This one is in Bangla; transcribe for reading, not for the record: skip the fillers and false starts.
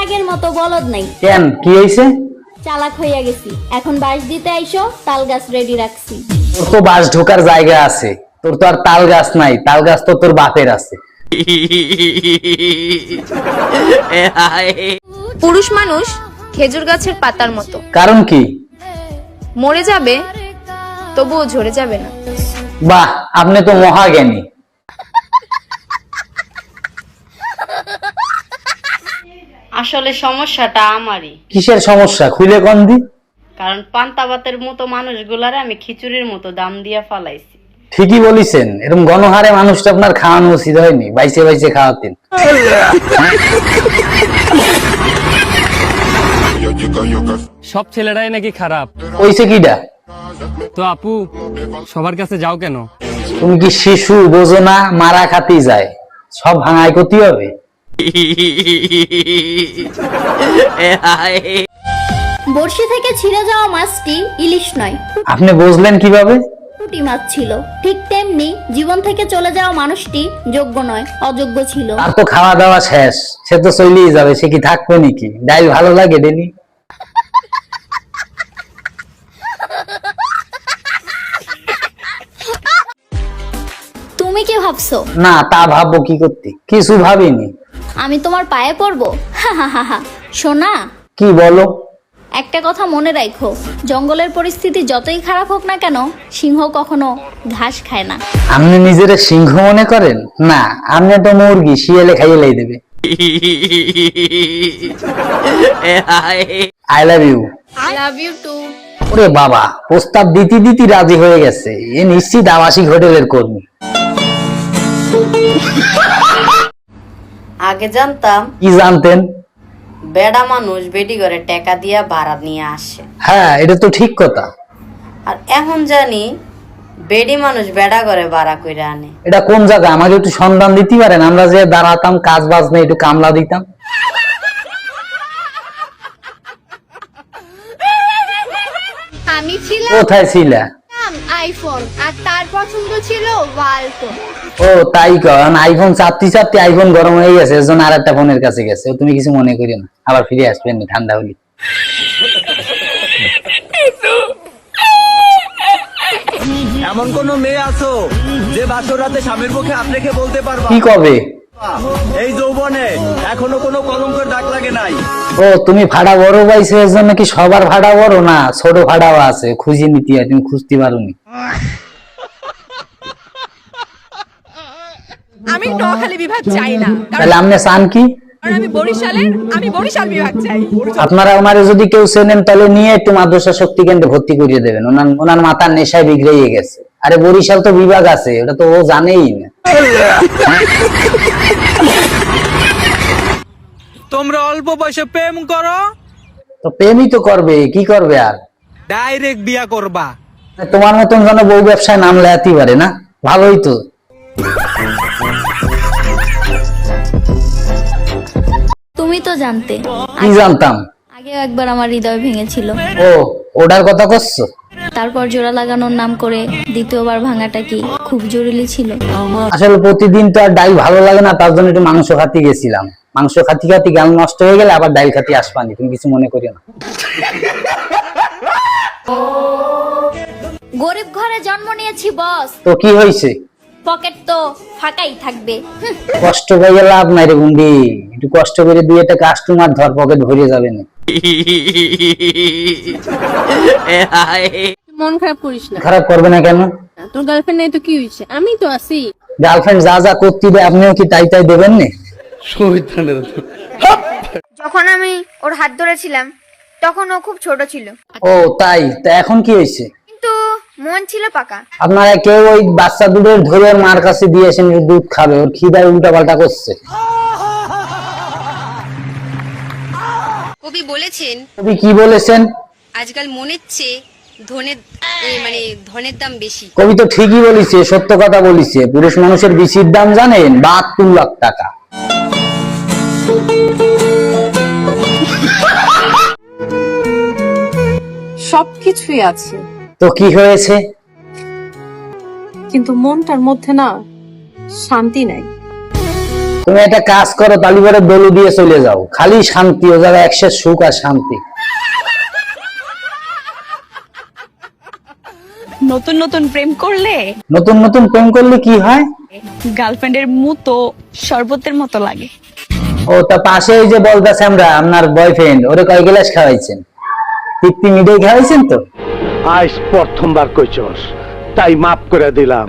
আগের মতো বলদ নাই। কেন, কি হয়েছে? চালাক হইয়া গেছি, এখন বাঁশ দিতে আইসো, তাল গাছ রেডি রাখছি। তোর তো বাঁশ ঢোকার জায়গা আছে, তোর তো আর তাল গাছ নাই, তাল গাছ তো তোর বাপের আছে। পুরুষ মানুষ খেজুর গাছের পাতার মতো, কারণ কি? মরে যাবে তবুও ঝরে যাবে না। বাহ, আপনি তো মহাজ্ঞানী। আসলে সমস্যাটা আমারই। কিসের সমস্যা, খুলে কোন দি? কারণ পান্তাবাতের মতো মানুষগুলারে আমি খিচুড়ির মতো দাম দিয়া ফালাইছি। ঠিকই বলিছেন, এরকম গণহারে মানুষটা আপনার খাওয়ানো উচিত হয়নি, বাইসে বাইসে খাওয়াতেন। সব ছেলেরাই নাকি খারাপ? ওইসে কিডা? তো আপু, সবার কাছে যাও কেন? তুমি কি শিশু, বোঝো না? মারা খাতি যায়, সব ভাঙায় ক্ষতি হবে। বড়শি থেকে ছিঁড়ে যাওয়া মাছটি ইলিশ নয়, আপনি বুঝলেন কিভাবে? পুঁটি মাছ ছিল। ঠিক তেমনি জীবন থেকে চলে যাওয়া মানুষটি যোগ্য নয়, অযোগ্য ছিল। আর তো খাওয়া দাওয়া শেষ, সে তো চলেই যাবে, সে কি থাকবে নাকি? ডাইল ভালো লাগে ডেলি? তুমি কি ভাবছো না, তা ভাববো কি করতে, কিছু ভাবিনি। আমি তোমার পায়ে পড়বো? শোনা, কি বলো? একটা কথা মনে রাখো, জঙ্গলের পরিস্থিতি যতই খারাপ হোক না কেন, সিংহ কখনো ঘাস খায় না। আপনি নিজেরা সিংহ মনে করেন? না, আপনি তো মুরগি, শিয়ালে খাইয়ে লাই দেবে। I love you. I love you too. ওরে বাবা, প্রস্তাব দিতে দিতে রাজি হয়ে গেছে, এ নিশ্চিত আবাসিক হোটেলের কর্মী। আগে জানতাম কি জানতেন? বেডা মানুষ বেডি করে টাকা দিয়া ভাড়া নিয়ে আসে, হ্যাঁ, এটা তো ঠিক কথা। আর এখন জানি বেডি মানুষ বেডা করে ভাড়া কইরা আনে। এটা কোন জায়গা, আমাকে একটু সন্ধান দিতে পারেন? আমরা যে দাঁড়াতাম, কাজ বাজ নেই, একটু কামলা দিতাম। আমি ছিলাম কোথায় ছিলা? আইফোন আর তার পছন্দ ছিল ওয়ালটন। ও তাই, কারণ আইফোন চাপতে চাপতে আইফোন গরম হয়ে গেছে, এর জন্য আর একটা ফোনের কাছে গেছে। তুমি কিছু মনে করিও না, আবার ফিরে আসবেন ঠান্ডা হলে। এমন কোন মেয়ে আছো যে বাসর রাতে স্বামীর মুখে আপনাকে বলতে পারবা কি কবে? এই যৌবনে এখনো কোনো কলঙ্কের দাগ লাগে নাই? ও, তুমি ভাড়া বড় পাইছো, এর জন্য কি সবার ভাড়া বড় না? ছোট ভাড়াও আছে, খুঁজে নিতে হয়, তুমি খুঁজতে পারোনি। আমি নোয়াখালী বিভাগ চাই না, তাহলে আপনি চান কি? কারণ আমি বরিশাল বিভাগ চাই। আপনারা ওনারে যদি কেউ চেনেন, তাহলে নিয়ে একটু মাদ্রাসা শক্তি কেন্দ্রে ভর্তি করিয়ে দেবেন। ওনার মাথার নেশায় বিগড়ে গেছে। আরে বরিশাল তো বিভাগ আছে, ওটা তো ও জানেই না। তোমরা অল্প বয়সে প্রেম করো, তো প্রেমই তো করবে, কি করবে আর? ডাইরেক্ট বিয়া করবা। তোমার মতন যেন বউ ব্যবসায় নাম লেয়াতে পারে না, ভালোই তো। তুমি তো জানতে, কি জানতাম? আগেও একবার আমার হৃদয় ভেঙেছিল। ও, ওটার কথা করছো? তারপর জোড়া লাগানোর নাম করে দ্বিতীয়বার ভাঙাটা কি খুব জরুরি ছিল? আসলে প্রতিদিন তো আর ডাইল ভালো লাগে না, তার জন্য একটু মাংস খাতি গেছিলাম। মাংস খাতি খাতি গাল নষ্ট হয়ে গেলে আবার ডাইল খাতি আসবানি, তুমি কিছু মনে করিও না। গরিব ঘরে জন্ম নিয়েছি বস, তো কি হয়েছে? পকেট তো ফাঁকাই থাকবে। কষ্ট করে লাভ নাই রে গুন্ডি, একটু কষ্ট করে দুই একটা কাস্টমার ধর, পকেট ভরে যাবে না। মন খারাপ করিস না, খারাপ করবে না কেন? তোর গার্লফ্রেন্ড নাই তো কি হয়েছে, আমি তো আছি। গার্লফ্রেন্ড যা যা করতে দেয়, আপনিও কি তাই তাই দেবেন না? যখন আমি ওর হাত ধরেছিলাম তখন ও খুব ছোট ছিল, ও তাই, তা এখন কি হয়েছে? কিন্তু মন ছিল পাকা। আপনারা কেউ ওই বাচ্চা দুধের ধরে ওর মার কাছে দিয়েছেন, দুধ খাবে, ওর খিদায় উল্টা পাল্টা করছে। কবি বলেছেন, কবি কি বলেছেন? আজকাল মনের চেয়ে ধনের দাম বেশি। কবি তো ঠিকই বলেছে, সত্য কথা বলেছে। পুরুষ মানুষের বিচির দাম জানেন? 72 লাখ টাকা। সবকিছুই আছে, তো কি হয়েছে? কিন্তু মনটার মধ্যে না শান্তি নাই। তুমি একটা কাজ করো, তালিবারে দলু দিয়ে চলে যাও, খালি শান্তি, ও জায়গায় একশের সুখ আর শান্তি। নতুন নতুন প্রেম করলে নতুন নতুন প্রেম করলে কি হয়? গার্লফ্রেন্ডের মতো শরবতের মতো লাগে। ও তা পাশে এই যে বলতেছে আমরা আপনার বয়ফ্রেন্ড, ওরে কয় গ্লাস খাওয়াইছেন? 50 মিনিটে খাওয়াইছেন তো? আজ প্রথমবার কইছস, তাই মাফ করে দিলাম।